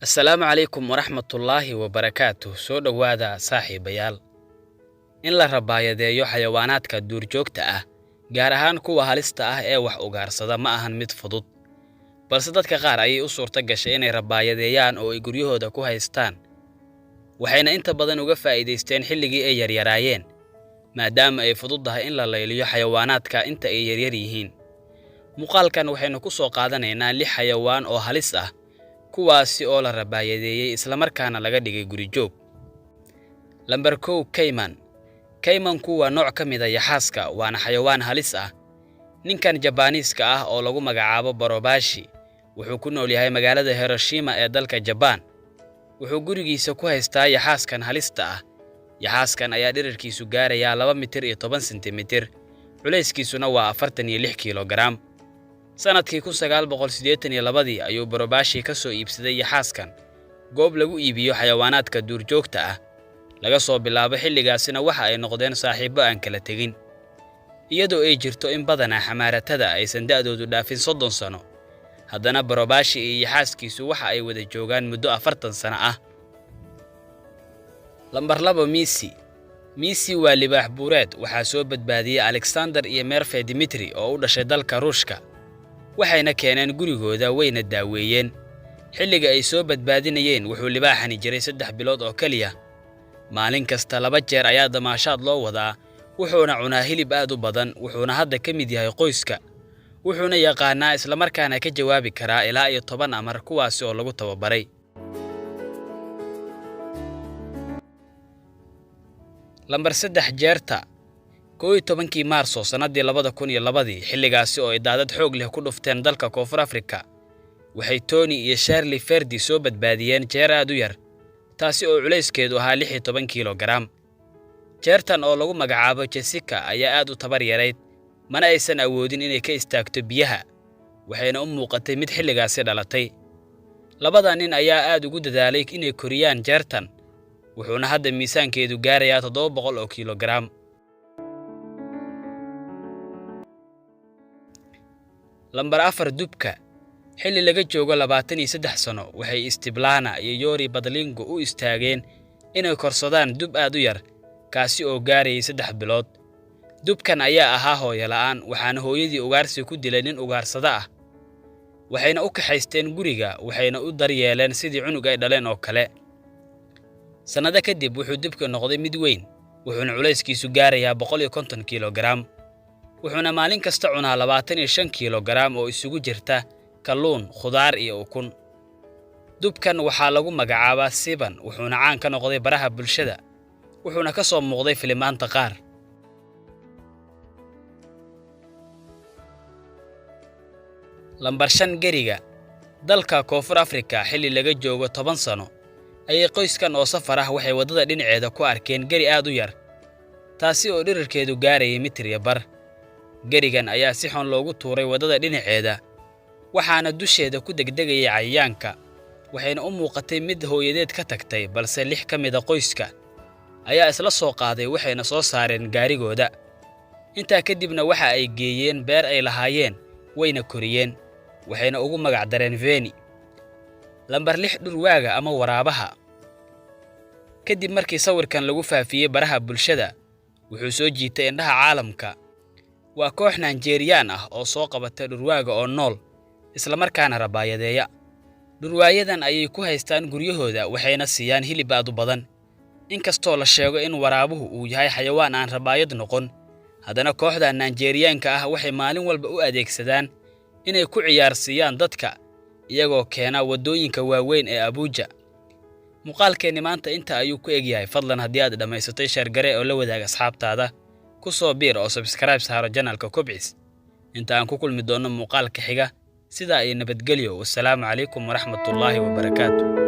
Assalaamu calaykum waraxmatullaahi wabarakaatuh. Soo dhowaada saaxiibayaal. In la rabaayadeeyo xayawaanaadka duurjoogta ah, gaar ahaan kuwa halista ah ee wax ugaarsada ma ahan mid fudud, balse dadka qaar ayay u suurta gashay inay rabaayadeeyaan oo ay guryahooda ku haystaan. Waxayna inta badan uga faa'iidaysteen xilligii ay yaryaraayeen, maadaama ay fududahay in la layliyo xayawaanaadka inta ay yaryar yihiin. Muuqaalkan waxaynu ku soo qaadanaynaa 6 xayawaan oo halis ah, kuwaasi oo la rabaayadeeyay isla markaana laga dhigay guri joog. Lambar 1 Cayman. Caymanku waa nooc ka mid ah yaxaaska, waana xayawaan halis ah. Ninkan Jabaaniiska ah oo lagu magacaabo Borobashi wuxuu ku nool yahay magaalada Hiroshima ee dalka Japan. Wuxuu gurigiisa ku haystaa yaxaaskan halista ah. Yaxaaskan ayaa dhererkiisu gaaraya 2 mitir iyo 10 sentimitir, culayskiisuna waa 46 kilogram. Sanadkii 1982 ayuu Borobashi ka soo iibsaday yaxaaskan goob lagu iibiyo xayawaanaadka duurjoogta ah. Laga soo bilaabo xilligaasina waxa ay noqdeen saaxiibo aan kala tegin, iyadoo ay jirto in badanaa xamaaratada aysan da'doodu dhaafin 30 sano. Haddana Borobashi iyo yaxaaskiisu waxa ay wada joogaan muddo 40 sano ah. Lambar 2 Misi. Misi waa libaax buureed. Waxaa soo badbaadiyay Alexander iyo Merve Dimitri oo u dhashay dalka Ruushka. Waxayna keeneen gurigooda wayna daaweeyeen. Xilliga ay soo badbaadinayeen wuxuu libaaxani jiray 3 bilood oo kaliya. Maalin kasta 2 jeer ayaa damaashaad loo wadaa, wuxuuna cunaa hilib aad u badan, wuxuuna hadda ka mid yahay qoyska. Wuxuuna yaqaanaa isla markaana ka jawaabi karaa ilaa iyo 10 amar, kuwaasi oo lagu tababaray. Lambar 3 Jeerta. 11 Maarso sanadii 2002 xilligaasi oo ay daadad xoog leh ku dhufteen dalka Koonfur Afrika, waxay Tony iyo Charlie Ferdi soo badbaadiyeen jeer aad u yar, taasi oo culayskeedu ahaa 16 kilogram. Jeertan oo lagu magacaabo Jessica ayaa aad u tabar yarayd, mana aysan awoodin inay ka istaagto biyaha, waxayna u muuqatay mid xilligaasi dhalatay. Labada nin ayaa aad ugu dadaalay inay koriyaan jeertan, wuxuuna hadda miisaankeedu gaarayaa 700 oo kilogram. Lambar 4 Dubka. Xilli laga joogo 23 sano, waxay Stiblana iyo Yori Badlingo u istaageen inay korsadaan dub aad u yar, kaasi oo gaarayay 3 bilood. Dubkan ayaa ahaa hooyo la'aan, waxaana hooyadii ugaarsi ku dilay nin ugaarsada ah. Waxayna u kaxaysteen guriga, waxayna u daryeeleen sidii cunug ay dhaleen oo kale. Sanado kadib wuxuu dubka noqday mid weyn, wuxuuna culayskiisu gaarayaa 150 kilogram. Wuxuuna maalin kasta cunaa 25 kilogram oo isugu jirta kalluun, khudaar iyo ukun. Dubkan waxaa lagu magacaabaa Siban, wuxuuna caan ka noqday baraha bulshada, wuxuuna ka soo muuqday filimaanta qaar. Lambar 5 Geriga. Dalka Koonfur Afrika xilli laga joogo 10 sano, ayay qoyskan oo safar ah waxay wadada dhinaceeda ku arkeen geri aad u yar, taasi oo dhererkeedu gaarayay mitir iyo bar. Gerigan ayaa si xun loogu tuuray wadada dhinaceeda, waxaana dusheeda ku degdegayay cayayaanka. Waxayna u muuqatay mid hooyadeed ka tagtay, balse 6 ka mid ah qoyska ayaa isla soo qaaday, waxayna soo saareen gaarigooda. Intaa kadibna waxa ay geeyeen beer ay lahaayeen, wayna koriyeen, waxayna ugu magac dareen Veni. Lambar 6 Dhurwaaga ama waraabaha. Kadib markii sawirkan lagu faafiyay baraha bulshada, wuxuu soo jiitay indhaha caalamka. Waa koox Nigerian ah oo soo qabatay dhurwaaga oo nool, isla markaana rabaayadeeya. Dhurwaayadan ayay ku haystaan guryahooda, waxayna siiyaan hilib aad u badan. Inkastoo la sheego in waraabuhu uu yahay xayawaan aan rabaayad noqon, haddana kooxda Nigerianka ah waxay maalin walba u adeegsadaan inay ku ciyaarsiiyaan dadka, iyagoo keena wadooyinka waaweyn ee Abuja. Muuqaalkeeni maanta inta ayuu ku egyahay. Fadlan haddii aad dhamaysatay share gare oo la wadaag asxaabtaada, ku soo biir oo subscribe saaro channelka Kobcis. Inta aan ku kulmi doono muuqaalka xiga, sidaa ay nabadgelyo. Wassalaamu calaykum waraxmatullaahi wabarakaatuh.